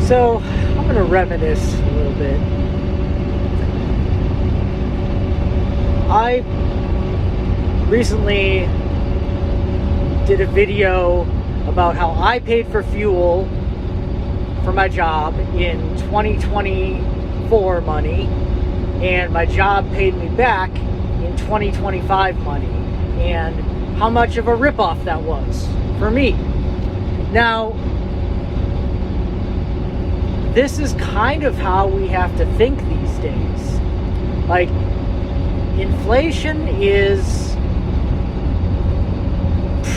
So I'm going to reminisce a little bit. I recently did a video about how I paid for fuel for my job in 2024 money, and my job paid me back in 2025 money, and how much of a ripoff that was for me. Now, this is kind of how we have to think these days. Like, inflation is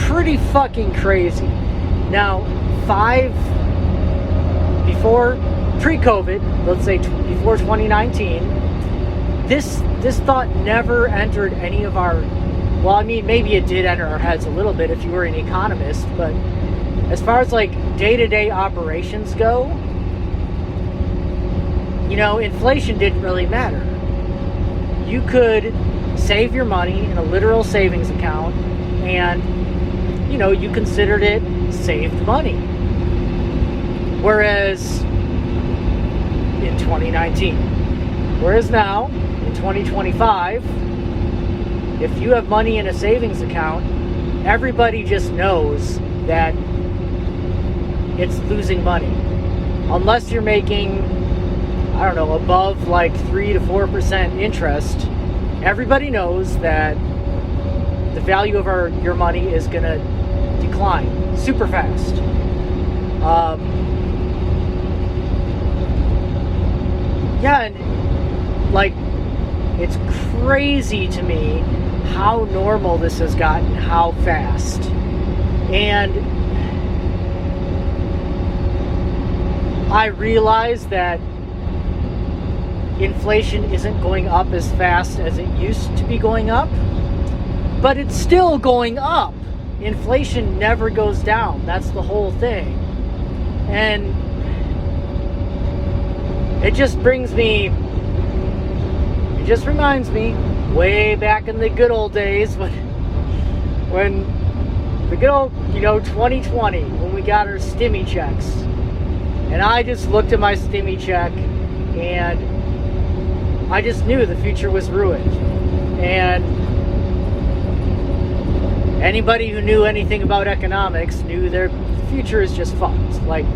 pretty fucking crazy. Now, before pre-COVID, let's say before 2019, this thought never entered any of our, well, I mean, maybe it did enter our heads a little bit if you were an economist, but as far as like day-to-day operations go, you know, inflation didn't really matter. You could save your money in a literal savings account, and, you know, you considered it saved money. Whereas in 2019. Whereas now, in 2025, if you have money in a savings account, everybody just knows that it's losing money. Unless you're making, I don't know, above like 3 to 4% interest, everybody knows that the value of your money is going to decline super fast. Yeah, and like, it's crazy to me how normal this has gotten, how fast. And I realize that inflation isn't going up as fast as it used to be going up, but it's still going up. Inflation never goes down. That's the whole thing. And it just reminds me way back in the good old days when the good old, 2020, when we got our stimmy checks. And I just looked at my stimmy check and I just knew the future was ruined. And anybody who knew anything about economics knew their future is just fucked. Like,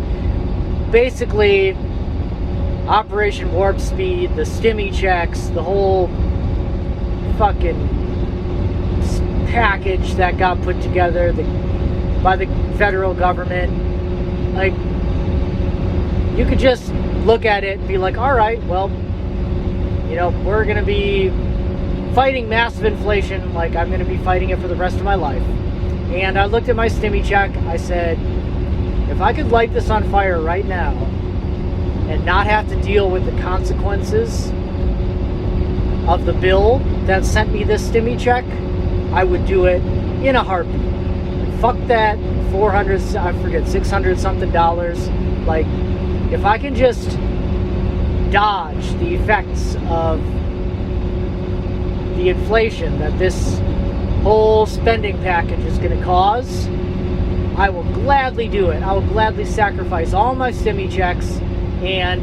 basically, Operation Warp Speed, the stimmy checks, the whole fucking package that got put together by the federal government. Like, you could just look at it and be like, all right, well, we're going to be fighting massive inflation like I'm going to be fighting it for the rest of my life. And I looked at my stimmy check. I said, if I could light this on fire right now and not have to deal with the consequences of the bill that sent me this stimmy check, I would do it in a heartbeat. Fuck that 600 something dollars. Like, if I can just dodge the effects of the inflation that this whole spending package is going to cause, I will gladly do it. I will gladly sacrifice all my stimmy checks and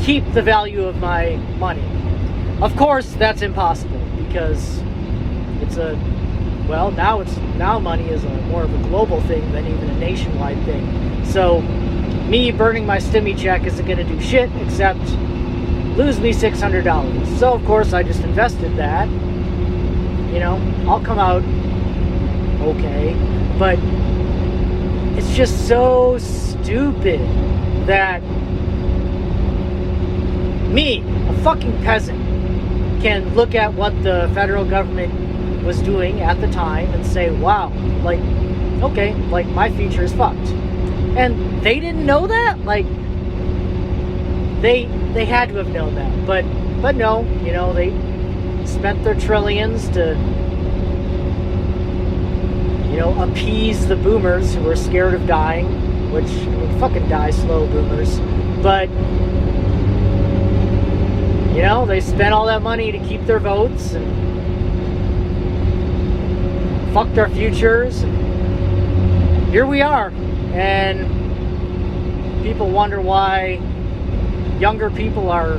keep the value of my money. Of course, that's impossible because now money is more of a global thing than even a nationwide thing. So me burning my stimmy check isn't going to do shit except lose me $600. So of course I just invested that. I'll come out okay, but it's just so stupid that me, a fucking peasant, can look at what the federal government was doing at the time and say, wow, like, okay, like, my future is fucked. And they didn't know that? Like, they had to have known that. But no, they spent their trillions to, appease the boomers who were scared of dying, which, fucking die slow, boomers. But, they spent all that money to keep their votes and fucked our futures. And here we are. And people wonder why younger people are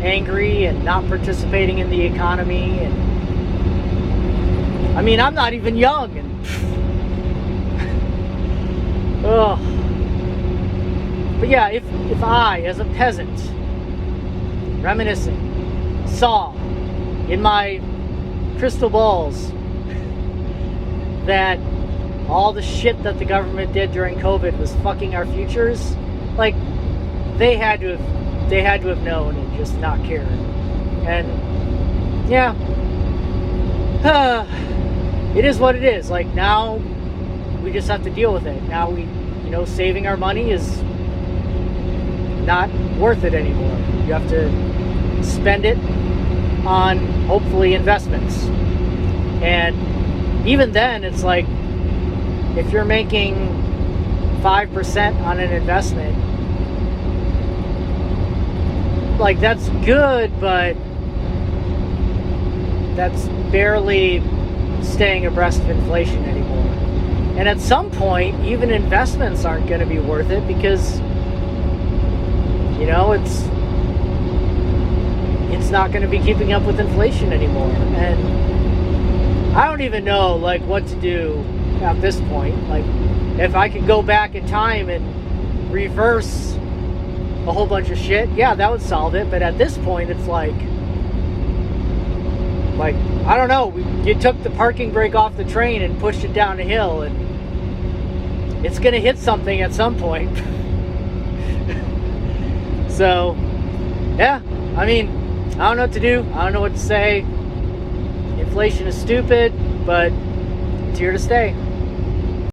angry and not participating in the economy. And I mean, I'm not even young, and ugh. But yeah, if I, as a peasant, reminiscing, saw in my crystal balls that all the shit that the government did during COVID was fucking our futures, like, they had to have known and just not cared. And yeah, it is what it is. Like, now we just have to deal with it. Now saving our money is not worth it anymore. You have to spend it on, hopefully, investments. And even then, it's like, if you're making 5% on an investment, like, that's good, but that's barely staying abreast of inflation anymore. And at some point, even investments aren't going to be worth it, because it's not going to be keeping up with inflation anymore. And I don't even know, like, what to do at this point. Like, if I could go back in time and reverse a whole bunch of shit, yeah, that would solve it. But at this point, it's like I don't know, you took the parking brake off the train and pushed it down a hill, and it's gonna hit something at some point. So yeah, I mean, I don't know what to do, I don't know what to say. Inflation is stupid, but it's here to stay.